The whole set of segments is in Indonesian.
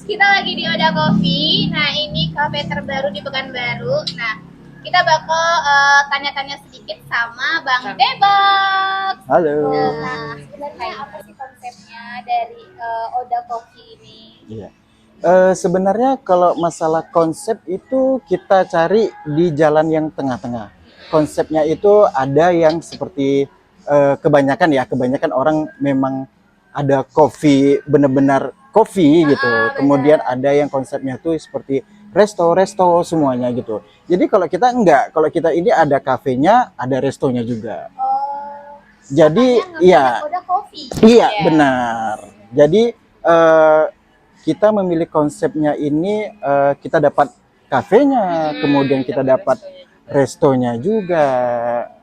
Kita lagi di Oda Coffee. Nah, ini kafe terbaru di Pekanbaru. Nah, kita bakal tanya-tanya sedikit sama Bang Debak. Halo. Nah, sebenarnya apa sih konsepnya dari Oda Coffee ini? Iya. Sebenarnya kalau masalah konsep itu kita cari di jalan yang tengah-tengah. Konsepnya itu ada yang seperti kebanyakan orang memang ada kopi, benar-benar kopi gitu. Kemudian ada yang konsepnya tuh seperti resto semuanya gitu. Jadi kalau kita enggak, kalau kita ini ada kafenya, ada restonya juga. Oh, Jadi iya, iya, Oda Coffee. iya benar. Jadi kita memilih konsepnya ini, kita dapat kafenya, kemudian kita dapat restonya juga.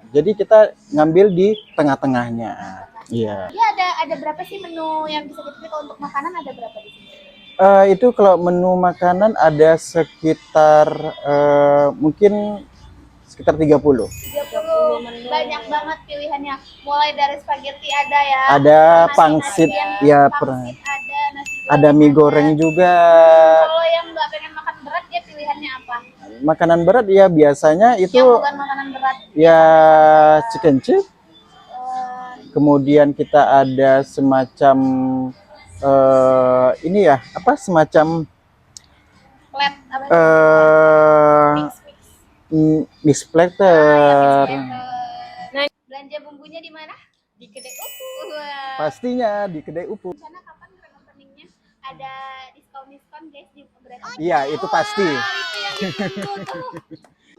Jadi kita ngambil di tengah-tengahnya. Iya. Jadi ada berapa sih menu yang bisa kita pilih? Kalau untuk makanan ada berapa di sini? Itu kalau menu makanan ada sekitar mungkin sekitar 30. 30 menu. Banyak banget pilihannya. Mulai dari spaghetti ada ya. Ada nasi pangsit, ya pernah. pangsit ada, nasi goreng Ada mie goreng juga. Kalau yang nggak pengen makan berat, dia pilihannya apa? Makanan berat ya biasanya itu Yang bukan makanan berat. ya chicken chip. Eh, Kemudian kita ada semacam ini ya, apa semacam Flat apa sih? eh Mix. mix Ya, platter. mix Nah, belanja bumbunya di mana? Di kedai Upu. Wah. Pastinya di kedai Upu. Rencana kapan grand openingnya? Ada diskon guys di berarti. Iya, itu pasti. Itu yang ditunggu tuh.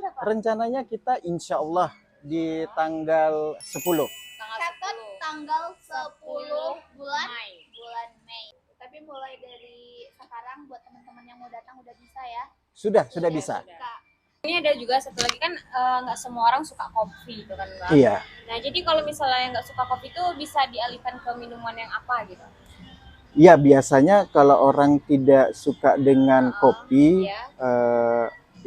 Berapa? Rencananya kita insya Allah di tanggal 10. Catat tanggal 10 bulan Mei. Tapi mulai dari sekarang buat teman-teman yang mau datang udah bisa ya. Sudah bisa. Ini ada juga satu lagi kan, nggak semua orang suka kopi gitu kan Bang. Iya. Nah jadi kalau misalnya nggak suka kopi itu bisa dialihkan ke minuman yang apa gitu? Iya, biasanya kalau orang tidak suka dengan kopi, Iya.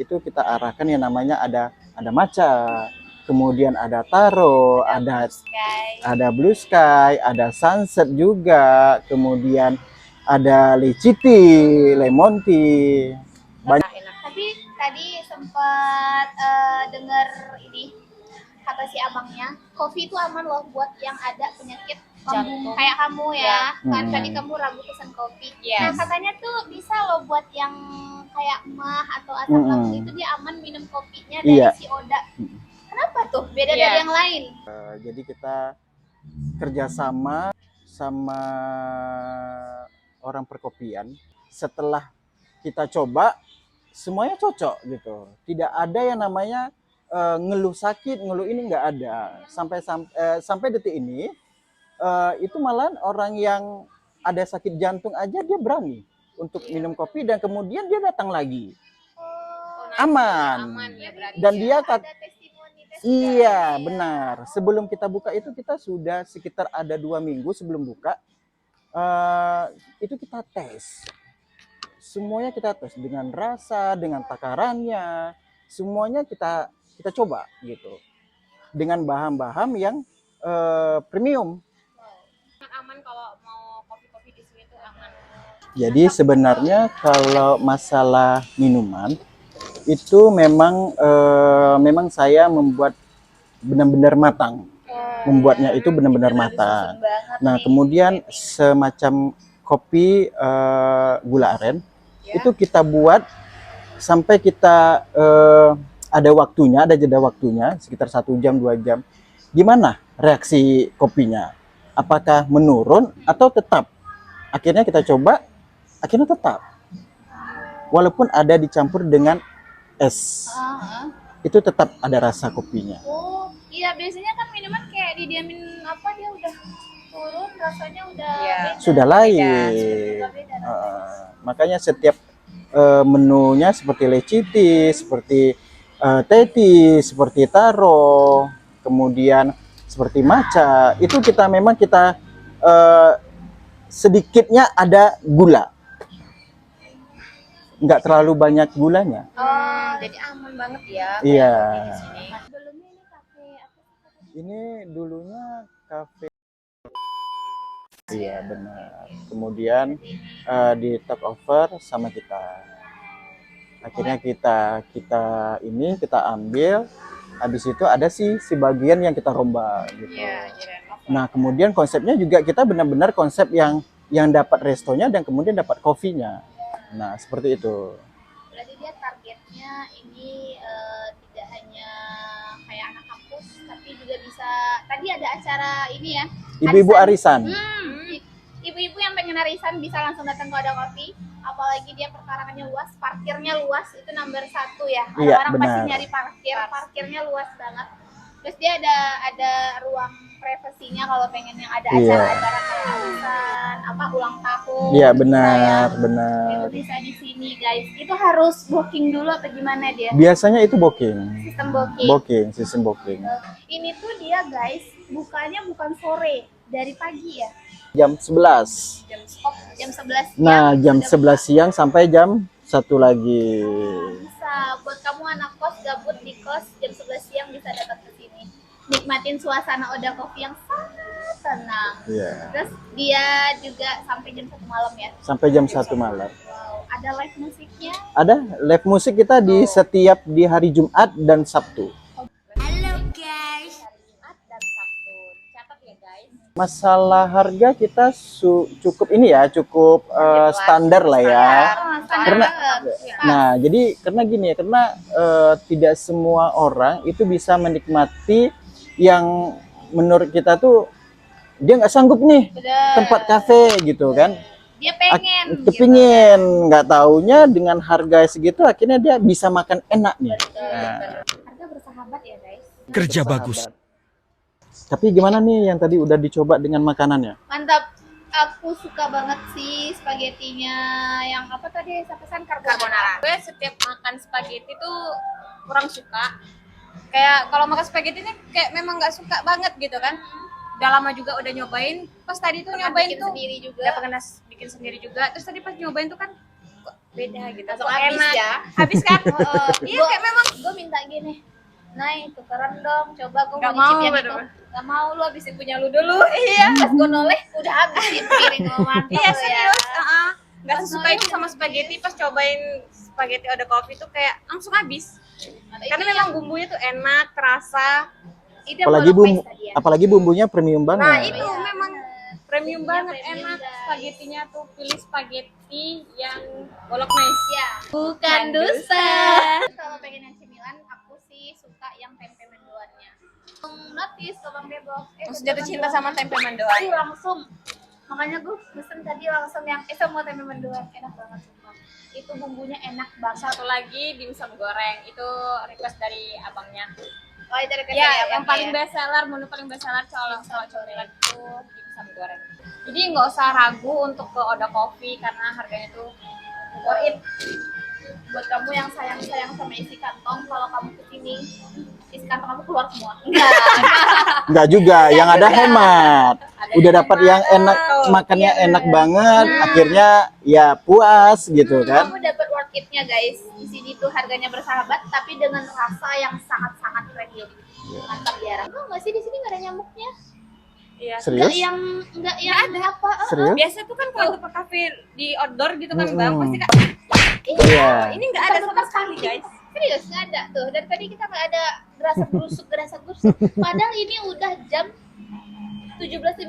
itu kita arahkan yang namanya ada matcha, kemudian ada taro, ada blue sky, ada sunset juga, kemudian ada leciti tea, lemon tea. Banyak. Enak. Tapi tadi sempat dengar ini kata si abangnya, kopi itu aman loh buat yang ada penyakit Jantung. kayak kamu ya. Kan Hmm. tadi kamu ragu pesan kopi. Yes. Nah, katanya tuh bisa loh buat yang kayak mah atau asam lambung itu dia aman minum kopinya dari Iya. si Oda. Kenapa tuh? Beda Iya. dari yang lain. Jadi kita kerjasama sama orang perkopian. Setelah kita coba, semuanya cocok gitu. Tidak ada yang namanya ngeluh sakit, ngeluh ini nggak ada. Sampai detik ini itu malahan orang yang ada sakit jantung aja dia berani untuk minum kopi dan kemudian dia datang lagi. Aman. Ya, berarti Dan ya. dia Ada testimoni. iya benar. Sebelum kita buka itu kita sudah sekitar ada 2 minggu sebelum buka. Itu kita tes. Semuanya kita tes dengan rasa, dengan takarannya, semuanya kita coba gitu. Dengan bahan-bahan yang premium. Aman kalau mau kopi-kopi di sini tuh aman. Jadi sebenarnya kalau masalah minuman itu memang saya membuat benar-benar matang. Membuatnya itu benar-benar matang. Nah, kemudian semacam kopi gula aren itu kita buat sampai kita ada waktunya, ada jeda waktunya sekitar 1 jam 2 jam. Gimana reaksi kopinya? Apakah menurun atau tetap? Akhirnya kita coba, akhirnya tetap. Walaupun ada dicampur dengan es, itu tetap ada rasa kopinya. Oh, iya biasanya kan minuman kayak didiamin apa dia udah turun rasanya udah Iya. beda. Sudah lain. Beda. Makanya setiap menunya seperti leciti, seperti teti, seperti taro, kemudian seperti matcha, itu kita memang sedikitnya ada gula. Nggak terlalu banyak gulanya. Jadi aman banget ya. Iya. Di sini. Dulunya ini kafe apa? Ini dulunya kafe Iya benar. Kemudian di talk over sama kita. Akhirnya kita ambil. Habis itu ada si bagian yang kita rombak gitu. Iya, jiran off. Nah kemudian konsepnya juga kita benar-benar konsep yang dapat restonya dan kemudian dapat kopinya. Nah seperti itu. Berarti dia targetnya ini tidak hanya kayak anak kampus, tapi juga bisa. Tadi ada acara ini ya. Ibu-ibu arisan. Ibu-ibu yang pengen arisan bisa langsung datang ke Oda Coffee. Apalagi dia perkarangannya luas, parkirnya luas, itu nomor 1 ya. Iya, Orang-orang benar. pasti nyari parkirnya luas banget. Terus dia ada ruang privasinya kalau pengen yang ada Iya. acara-acara kayak arisan, ulang tahun. Iya bisa benar, ya. benar. Itu bisa di sini guys. Itu harus booking dulu atau gimana dia? Biasanya itu booking. Sistem booking. Booking, sistem booking. Ini tuh dia guys, bukanya bukan sore, dari pagi ya. Jam 11. Jam 11 siang. Nah, jam udah 11 siang sampai jam 1 lagi. bisa. Buat kamu anak kos gabut di kos, jam 11 siang bisa datang ke sini. Nikmatin suasana Oda Coffee yang sangat tenang. Iya. Terus dia juga sampai jam 1 malam ya. Sampai jam 1 malam. Wow, ada live musiknya. Ada live musik kita di setiap di hari Jumat dan Sabtu. Hari Jumat dan Sabtu. Catat ya guys. Masalah harga kita cukup ini ya, cukup standar lah ya. Standar Karena- banget. Nah, jadi karena gini ya, karena tidak semua orang itu bisa menikmati yang menurut kita tuh dia nggak sanggup nih Bener. tempat kafe gitu kan. Dia pengen. Kepingin, nggak taunya dengan harga segitu akhirnya dia bisa makan enak nih. Nah, Harga bersahabat ya guys. Kerja bersahabat. bagus. Tapi gimana nih yang tadi udah dicoba dengan makanannya? Mantap. Aku suka banget sih spaghettinya yang apa tadi saya pesan carbonara. Gue setiap makan spaghetti tuh kurang suka. Kayak kalau makan spaghetti nih kayak memang nggak suka banget gitu kan. Udah lama juga udah nyobain. Pas tadi tuh Pernah nyobain bikin tuh sendiri juga. udah pernah bikin sendiri juga. Terus tadi pas nyobain tuh kan kok beda gitu. Langsung Kok habis enak. ya. Habis kan? Iya kayak memang Gue minta gini. Nay, tukeran dong. Coba gue Nggak mau nyicip mau, yang itu. bener-bener. Gak mau, lu habisin punya lu dulu. Iya. Pas gue noleh, udah habis di piring lu mantap iya lu ya. serius. Nggak Pas sesuka itu noleh, sama spaghetti. Pas cobain spaghetti Oda Coffee tuh kayak langsung habis. Karena Ini memang bumbunya tuh enak, terasa. ide Apalagi bolognese tadi ya. apalagi bumbunya premium Nah banget. itu memang premium Bumbunya banget, premium, enak guys. spagettinya tuh. Pilih spaghetti yang bolognese. Ya, bukan Bukan dusta. Kalau pengen yang cemilan, aku sih suka yang tempe mendoannya. Notice ke Bang Debok. Langsung jatuh cinta sama tempe mendoan. Langsung. Makanya gue pesen tadi langsung yang semua tempe mendoan enak banget sumpah. Itu bumbunya enak banget. Satu lagi dimsum goreng, itu request dari abangnya. Oh, itu request Ya, dari yang abangnya paling ya? best seller, menu paling best seller kalau cemilan itu dimsum goreng. Jadi nggak usah ragu untuk ke Oda Coffee karena harganya tuh worth it. Buat kamu yang sayang-sayang sama isi kantong, kalau kamu kesini isi kantong kamu keluar semua. Enggak. Enggak juga, yang ada hemat. Udah dapat yang enak, makannya Iya, enak banget, akhirnya ya puas gitu kan. Kamu dapat worth it-nya guys. Di sini tuh harganya bersahabat tapi dengan rasa yang sangat-sangat premium. Mantap ya. Enggak nggak sih di sini nggak ada nyamuknya? Iya. Serius? Enggak yang ada apa? Serius? Biasa tuh kan kalau tempat kafe di outdoor gitu kan bang, Mm-mm. pasti kan Iya. ini nggak ada sama sekali guys. Serius nggak ada tuh. Dari tadi kita nggak ada gerasa gerusuk. Padahal ini udah jam 17.50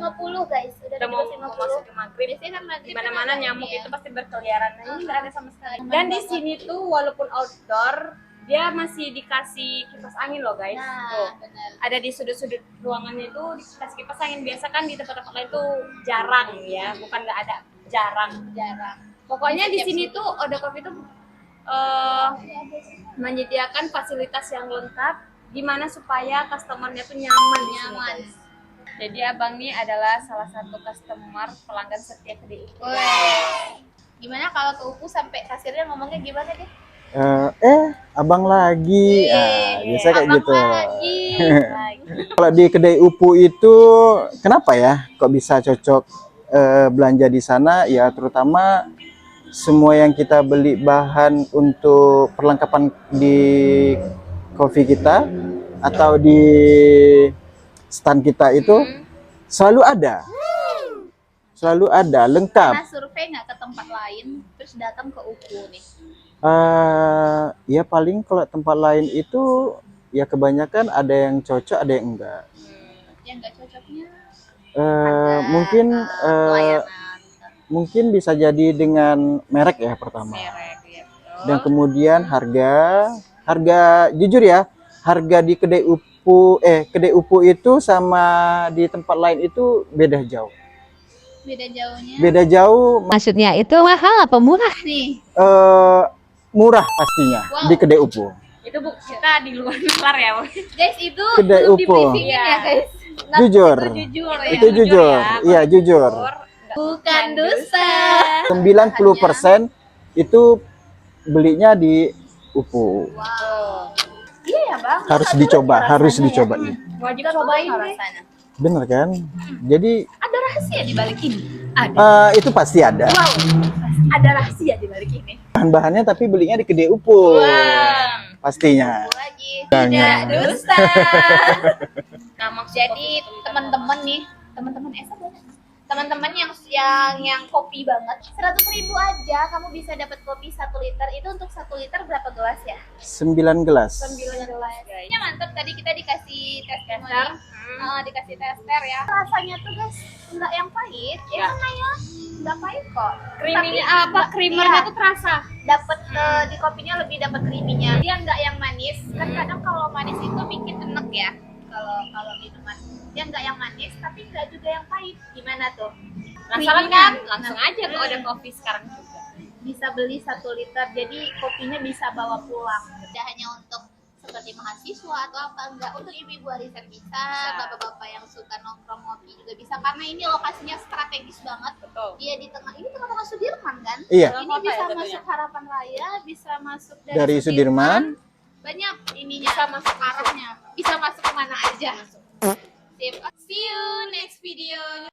guys. Udah mau masuk ke maghrib. Biasanya kan maghrib Di mana-mana kan ada nyamuk ini ya. itu pasti berkeliaran. Nah, ini nggak ada sama sekali. Aman Dan di banget. sini tuh walaupun outdoor, dia masih dikasih kipas angin loh guys. Nah, Tuh. benar. Ada di sudut-sudut ruangannya itu dikasih kipas angin. Biasa kan di tempat-tempat lain tuh jarang ya, bukan nggak ada, jarang. Jarang. Pokoknya di sini tuh Oda Coffee tuh menyediakan fasilitas yang lengkap, gimana supaya customernya tuh nyaman di sini, Nyaman. guys. Jadi abang nih adalah salah satu customer pelanggan setia di Woi. Gimana kalau ke UPU sampai kasirnya ngomongnya gimana deh? Abang lagi. Biasa kayak Abang gitu. lagi. Kalau di kedai Upu itu kenapa ya kok bisa cocok belanja di sana? Ya terutama semua yang kita beli bahan untuk perlengkapan di kopi kita atau di stand kita itu selalu ada. Selalu ada, lengkap. Pernah survei nggak ke tempat lain, terus datang ke UPU nih? Ya paling kalau tempat lain itu ya kebanyakan ada yang cocok, ada yang enggak. Yang nggak cocoknya Mungkin pelayanan. mungkin bisa jadi dengan merek ya pertama. Merek ya. Dan kemudian harga jujur ya, harga di kedai UPU itu sama di tempat lain itu beda jauh. Beda jauhnya. Beda jauh, Maksudnya itu mahal apa murah? Nih, murah pastinya Wow. di kedai UPU. Itu bu kita di luar ya, Bu. guys itu Kedai belum di UPU. briefingin ya guys. Nah, Jujur. Jujur ya. Itu jujur. Iya, jujur. Bukan dusta. 90% itu belinya di UPU. Wow. Iya ya bang. Harus dicoba, harus dicobain. Wajib Kita cobain cobain deh. rasanya. Bener kan? Jadi Ada rahasia di balik ini. Ada. itu pasti ada. Wow. Ada rahasia di balik ini. Bahan-bahannya tapi belinya di kedai UPU. Pastinya. Lagi. Jangan. Tidak dusta. Nah, maksud Jadi teman-teman nih, teman-teman Esa banyak. Teman-teman yang kopi banget, 100.000 aja kamu bisa dapat kopi 1 liter. Itu untuk 1 liter berapa gelas ya? 9 gelas. 9 gelas. Ya mantap, tadi kita dikasih testimoni. Dikasih tester ya. Rasanya tuh guys, enggak yang pahit. Ya namanya enggak pahit kok. creamy Tapi apa creamernya iya, tuh terasa. dapat di kopinya lebih dapat creaminya. Dia enggak yang manis. Kan kadang kalau manis itu bikin enek ya. Kalau minuman dia enggak yang manis tapi enggak juga yang pahit. Gimana tuh? Penasaran Creamy-nya. kan? Langsung aja tuh ada kopi sekarang juga. Bisa beli 1 liter, jadi kopinya bisa bawa pulang. Tidak hanya untuk seperti mahasiswa atau apa, enggak, untuk ibu-ibu arisan bisa, bapak-bapak yang suka nongkrong ngopi juga bisa, karena ini lokasinya strategis banget. Betul. Dia di tengah Sudirman kan? Iya. Ini Kota ya bisa tentunya. masuk Harapan Raya, bisa masuk Dari Sudirman. banyak ininya, Bisa masuk arahnya, bisa masuk kemana aja. Sip. See you next video.